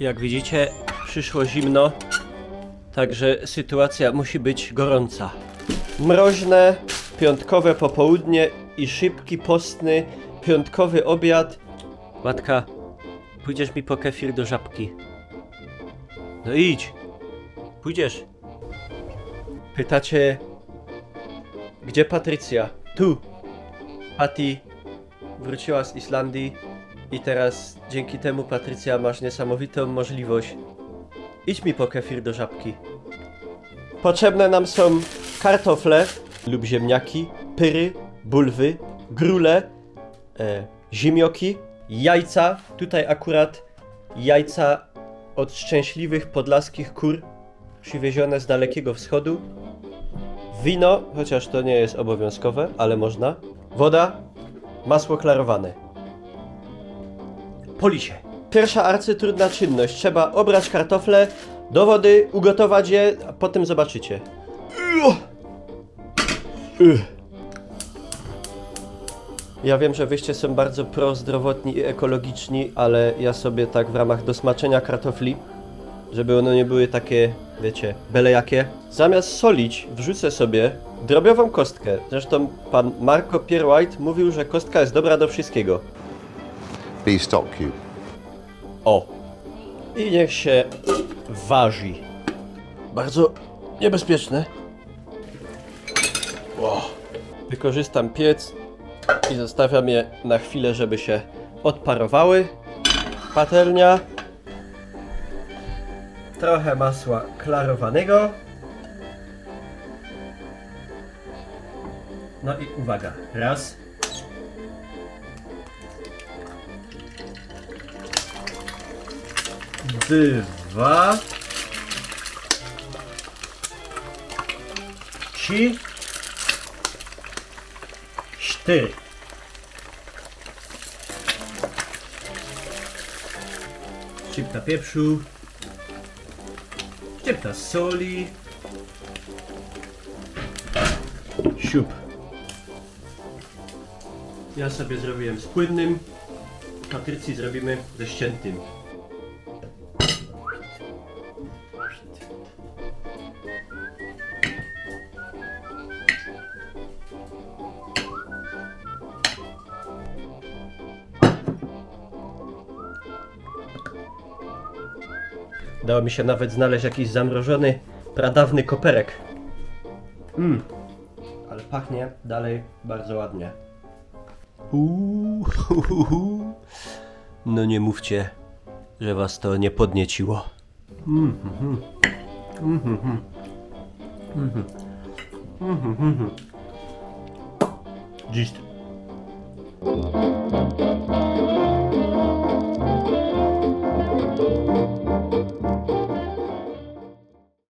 Jak widzicie, przyszło zimno, także sytuacja musi być gorąca. Mroźne, piątkowe popołudnie i szybki, postny, piątkowy obiad. Matka, pójdziesz mi po kefir do Żabki. No idź, pójdziesz. Pytacie, gdzie Patrycja? Tu. Patty wróciła z Islandii i teraz dzięki temu, Patrycja, masz niesamowitą możliwość. Idź mi po kefir do Żabki. Potrzebne nam są kartofle lub ziemniaki, pyry, bulwy, grule, zimioki, jajca. Tutaj akurat jajca od szczęśliwych podlaskich kur przywiezione z Dalekiego Wschodu. Wino, chociaż to nie jest obowiązkowe, ale można. Woda, masło klarowane. Polisie. Pierwsza arcytrudna czynność. Trzeba obrać kartofle do wody, ugotować je, a potem zobaczycie. Ja wiem, że wyście są bardzo prozdrowotni i ekologiczni, ale ja sobie tak w ramach dosmaczenia kartofli, żeby one nie były takie, wiecie, byle jakie, zamiast solić wrzucę sobie drobiową kostkę. Zresztą pan Marco Pierre White mówił, że kostka jest dobra do wszystkiego. Beef stock cube. O! I niech się waży. Bardzo niebezpieczne. O. Wykorzystam piec i zostawiam je na chwilę, żeby się odparowały. Patelnia. Trochę masła klarowanego. No i uwaga. Raz. Dwa. Trzy. Cztery. Szczypta pieprzu. Szczypta soli. Siup. Ja sobie zrobiłem z płynnym. Patrycji zrobimy ze ściętym. Udało mi się nawet znaleźć jakiś zamrożony, pradawny koperek. Ale pachnie dalej bardzo ładnie. No nie mówcie, że was to nie podnieciło. Gist.